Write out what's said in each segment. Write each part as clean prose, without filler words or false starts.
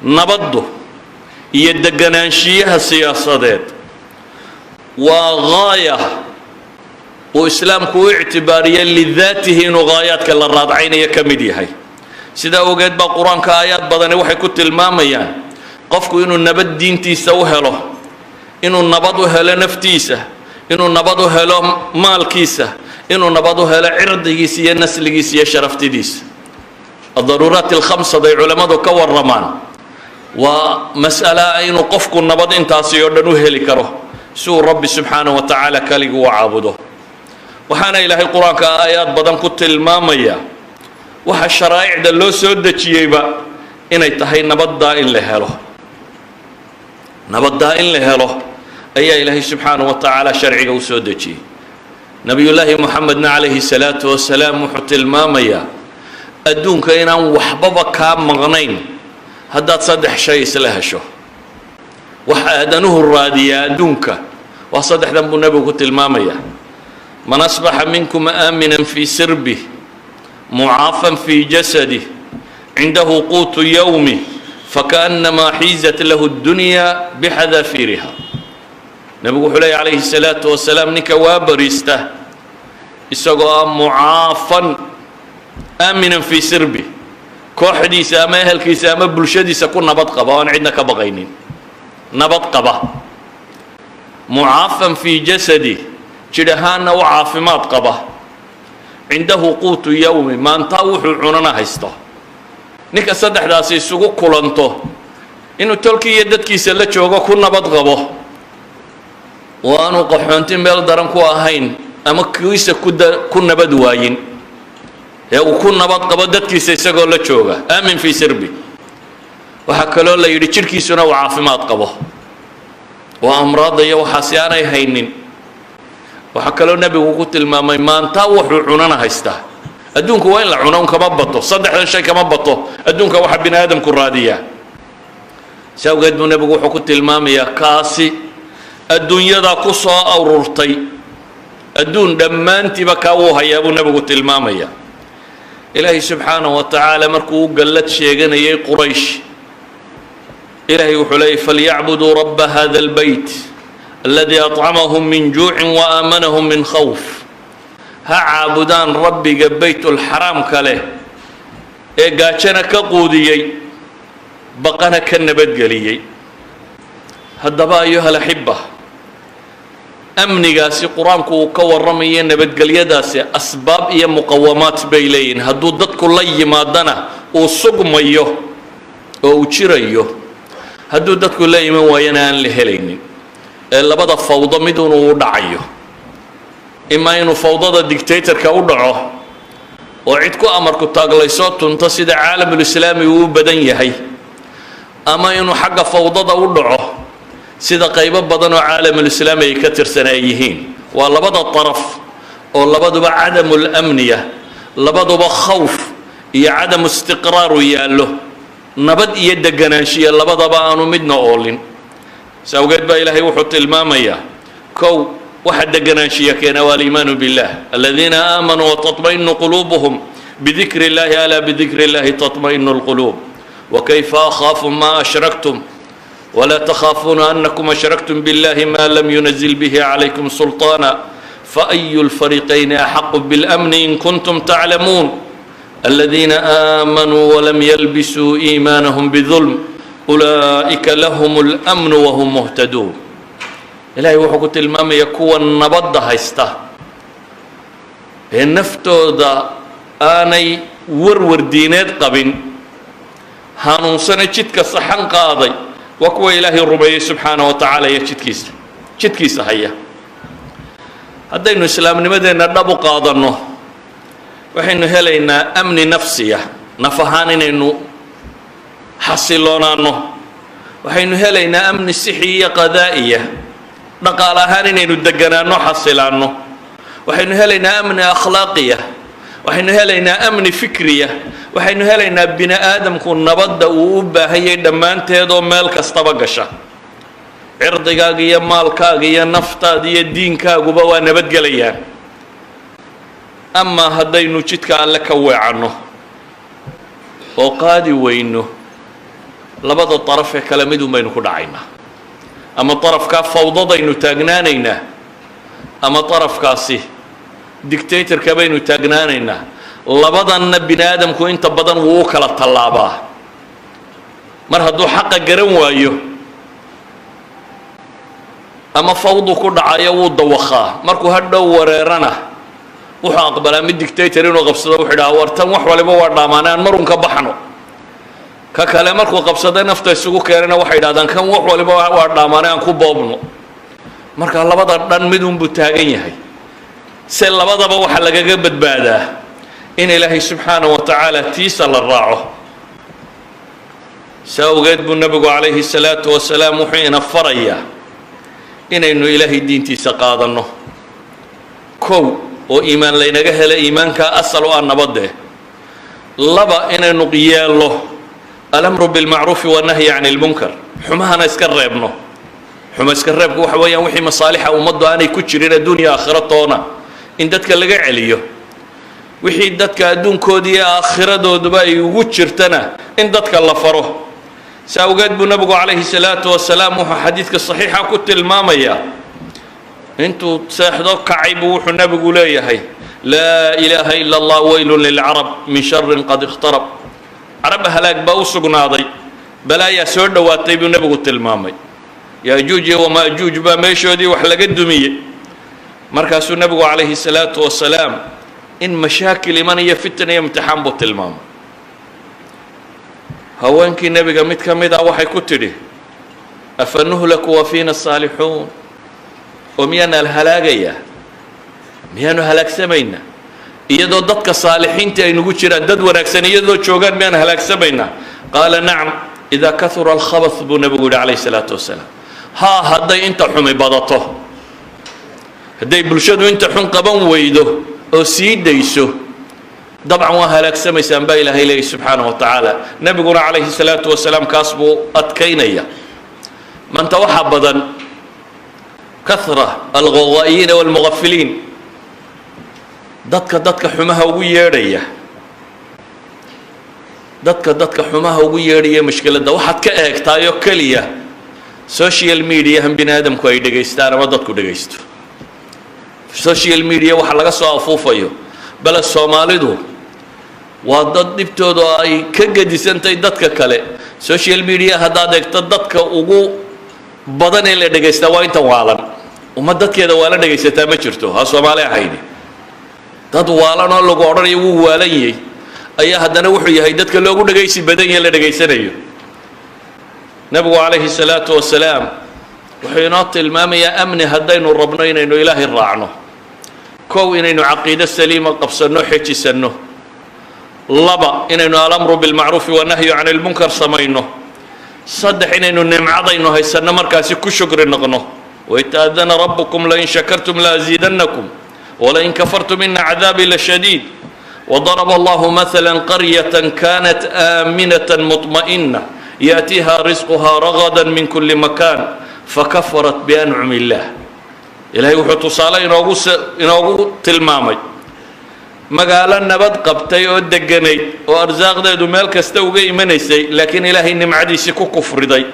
nabaddu iyo deganaanshiyaha siyaasadeed waa gaaya uu islaamku u ictibaariyay lidaatihi inuu gaayaadka la raadcaynaya ka mid yahay sidaa ogeed baa qur-aanka aayaad badani waxay ku tilmaamayaan qofku inuu nabad diintiisa u helo inuu nabad u helo naftiisa inuu nabad u helo maalkiisa inuu nabad u helo cirdigiisa iyo nasligiisa iyo sharaftidiisa الضرورات الخمسة ذي علماء كور رمان ومسألة إنه قفك النبض إنتاسي يردنوه لكره سوء رب سبحانه وتعالى كالي وعابده وحانا إلهي القرآن كآيات بدن كنت المامية وها الشرائع دلو سودة شيبا إن يتهي نبض دائن لهله نبض دائن لهله أي إلهي سبحانه وتعالى شرعي وسودة شي نبي الله محمد عليه الصلاة والسلام وحط المامية adduunka inaan waxbaba kaa maqnayn haddaad saddex shay isla hesho wax aadanuhu raadiyaa adduunka waa saddexdan buu nebigu ku tilmaamayaa man asbaxa minkum aaminan fii sirbih mucaafan fii jasadih cindahu quutu yawmi fakaannamaa xiizat lahu ddunyaa bixadaafiriha nebigu wuxuu leeya calayhi salaatu wasalaam ninka waa bariista isagoo ah mucaafan آمنا في سربه كوحدي سامه الكيسامة بلشدي سكون نبض قبا وعندنا كبغينين نبض قبا معافا في جسدي شدهان وعافمات قبا عنده قوت يوم ما انتوح عننا هيسته نيكا صدح داسي سوق كولانتو إنه تلكي يدد كيس اللي تشوغو كون نبض قبا وانو قحونتين بيل درن كو أهين أما كيس كون نبض واين وكون نبض قبا ددكيس isagoo la jooga aamin fi sirbi waxa kale la yiri jirkiisuna waa caafimaad qabo waa amraad iyo waxa si aanay haynin waxa kale nabigu ku tilmaamay maanta wuxuu cunana haysta adduunku waa in la cuno kama bato saddexdan shay kama bato adduunka waxa bini aadamku raadiya sawgeed buu nabigu wuxuu ku tilmaamaya kaasi adduunyada ku soo ururtay adduun dhammaantiiba ka uu hayaa buu nabigu tilmaamaya إلهي سبحانه وتعالى مركو قلت شيئا يا قريش إلهي وحلي فليعبدوا رب هذا البيت الذي أطعمهم من جوع وآمنهم من خوف ها عابدان ربي قبيت الحرام كله قاتشنا كقوديي بقنا كنبت قليي هدبا أيها الأحبة amnigaasi quraanku uu ka warramay nabadgelyadaasi asbaab iyo muqawamaat bay leeyihiin hadduu dadku la yimaadana uu sugmayo oo uu jirayo hadduu dadku la iman waayana aan la helaynin ee labada fawdo midun uu dhacayo ima inuu fawdada dictatorka u dhaco oo cid ku amarku taaglayso tunta sida caalamul islaami uu badan yahay ama inuu xagga fawdada u dhaco sida qaybo badan oo caalamul islaami ay ka tirsanayeen waa labada taraf oo labaduba cadamul amniya labaduba khawf iyo cadam istiqraar yaalo nabad iyo deganaanshiya labadaba aanu midna oolin sawgeed baa ilaahay wuxuu tilmaamayaa kow waxa deganaanshiya keena waa iimaanu billah alladheena aamanu wa tatma'innu qulubuhum bidhikri llahi ala bidhikri llahi tatma'innu alqulub wa kayfa akhafu ma ashraktum ولا تخافون أنكم أشركتم بالله ما لم ينزل به عليكم سلطانا فأي الفريقين أحق بالأمن إن كنتم تعلمون الذين آمنوا ولم يلبسوا إيمانهم بظلم أولئك لهم الأمن وهم مهتدون إلهي وحكوت المام يكون نبض هيسته النفتو دا آني ورور دينات قبن هانون سنة جدك صحن قاضي وكو إلهي الربيع سبحانه وتعالى جدكيس هيا هدينو إسلام نمدينا نبو قادرنو وحينو هلينا أمن نفسية نفهانين إنو حصلونانو وحينو هلينا أمن صحية قضائية نقالهانين إنو دقنانو حصلانو وحينو هلينا أمن أخلاقية وحين هلينا أمن فكرية وحين هلينا بني آدم كون نبض ووبا هي دمان تيدو مالك استبقشا عرضكاقيا مالكاقيا نفتا دي الدين كاقوبا ونبد قليان أما هدينو جدك على كوي عنه وقادي وينو labada daraf ee kala mid baynu ku dhacaynaa ama darafkaa fawdadaynu taagnaanaynaa ama darafkaasi dictatorka baynu taagnaanaynaa labadanna bini aadamku inta badan wuu u kala tallaabaa mar hadduu xaqa garan waayo ama fawdu ku dhacayo wuu dawakhaa markuu hadhow wareerana wuxuu aqbalaa mid dictator inuu qabsado wuxuu idhaha wartan wax waliba waa dhaamaanay aan marun ka baxno ka kale markuu qabsaday nafta isugu keenana waxay idhahdaan kan wax waliba waa dhaamaanay aan ku boobno marka labada dhan midunbuu taagan yahay se labadaba waxa lagaga badbaadaa in ilaahay subxaanahu wa tacaala tiisa la raaco saa awgeed buu nebigu calayhi salaatu wasalaam wuxuu ina farayaa inaynu ilaahay diintiisa qaadanno kow oo iimaan laynaga hela iimaankaa asal u ah nabadee laba inaynu yeello alamru bilmacruufi wannahyi cani lmunkar xumahana iska reebno xuma iska reebku waxa weeyaan wixii masaalixa ummaddu aanay ku jirin adduunya aakhira toona in dadka laga celiyo wixii dadka adduunkoodii iyo aakhiradooduba ay ugu jirtana in dadka la faro saa awgeed buu nebigu calayhi salaatu wasalaam wuxuu xadiidka saxiixa ku tilmaamayaa intuu seexdo kacay buu wuxuu nebigu leeyahay laa ilaaha ila allah waylun lilcarab min sharin qad ikhtarab carab halaag baa u sugnaaday balaayaa soo dhowaatay buu nebigu tilmaamay yaajuuj iyo wamaajuuj baa meeshoodii wax laga dumiyey markaasuu nebigu calayhi salaatu wasalaam in mashaakil iman iyo fitan iyo imtixaan buu tilmaamay haweenkii nebiga mid ka mid ah waxay ku tidhi afa nuhlaku wa fiina saalixuun oo miyaana la halaagayaa miyaanu halaagsamaynaa iyadoo dadka saalixiintii ay nagu jiraan dad wanaagsan iyadoo joogaan miyaan halaagsamaynaa qaala nacam idaa kahura alkhabath buu nebigu yihi calayhi salaatu wasalaam haa hadday inta xumi badato hadday bulshadu inta xun qaban weydo oo sii dayso dabcan waa halaagsamaysaan baa ilaahay leeyahy subxaanahu wa tacaala nebiguna calayhi salaatu wasalaam kaas buu adkaynaya maanta waxaa badan kahra alghawaa'iyiina walmughafiliin dadka xumaha ugu yeedhaya dadka xumaha ugu yeedhaya mushkiladda waxaad ka eegtaayoo keliya social mediahan bini aadamku ay dhegaystaan ama dadku dhegaysto social media waxa laga soo afuufayo bale soomaalidu waa dad dhibtooda ay ka gedisantahay dadka kale social media haddaad eegto dadka ugu badan ee la dhegaystaa waa intan waalan ummad dadkeeda waalan dhegaysataa ma jirto ha soomaali ahayni dad waalan oo lagu odhanayo wuu waalan yahay ayaa haddana wuxuu yahay dadka loogu dhegaysi badan yahe la dhegaysanayo nebigu calayhi salaatu wasalaam wuxuu inoo tilmaamayaa amni haddaynu rabno inaynu ilaahay raacno kow inaynu caqiido saliima qabsanno xejisanno laba inaynu alamru bilmacruufi wannahyu cani lmunkar samayno saddex inaynu nimcadaynu haysanno markaasi ku shukri noqno waid taadana rabbukum lain shakartum laaziidannakum walain kafartum ina cadaabii lashadiid وضرب الله مثلا قرية كانت آمنة مطمئنة يأتيها رزقها رغدا من كل مكان فكفرت بأنعم الله إلهي وحو تصالي إنوغو تلمامي مقالا نبد قبتي ودقني وأرزاق ديدو مالك استوغي منيسي لكن إلهي نمعدي سكو كفر دي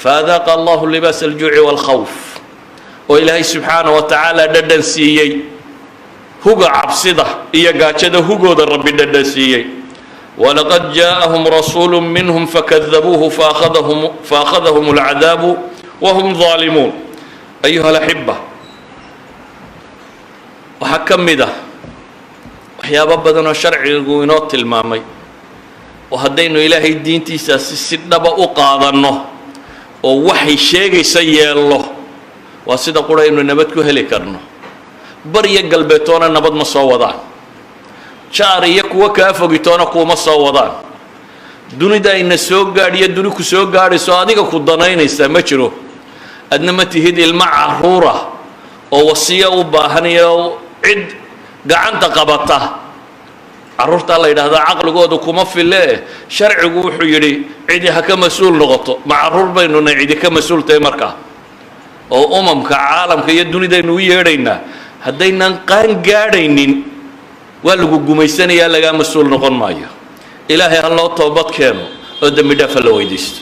فأذاق الله لباس الجوع والخوف وإلهي سبحانه وتعالى ددن سيي huga cabsida iyo gaajada hugooda rabbi dhadhasiiyey walaqad jaa'ahum rasuulu minhum fakadabuuhu faakhadahum alcadaabu wahum daalimuun ayuha alaxiba waxaa ka mid ah waxyaabo badan oo sharcigu inoo tilmaamay oo haddaynu ilaahay diintiisaasi si dhaba u qaadanno oo waxay sheegaysa yeello waa sida qura aynu nabad ku heli karno baryo galbeetoona nabad ma soo wadaan jaar iyo kuwa kaa fogitoona kuuma soo wadaan dunida ayna soo gaadhiyo duni ku soo gaadhayso adiga ku danaynaysaa ma jiro adna ma tihid ilmo caruura oo wasiyo u baahan iyo cid gacanta qabata carruurtaa la yidhaahdaa caqligooda kuma fille sharcigu wuxuu yidhi cidi ha ka mas-uul noqoto ma carruur baynuna cidi ka mas-uul tahay markaa oo umamka caalamka iyo dunidaynu u yeedhaynaa haddaynan qaan gaadhaynin waa lagu gumaysanayaa lagaa mas-uul noqon maayo ilaahay ha loo toobad keeno oo dembi dhaaf ha la weydiisto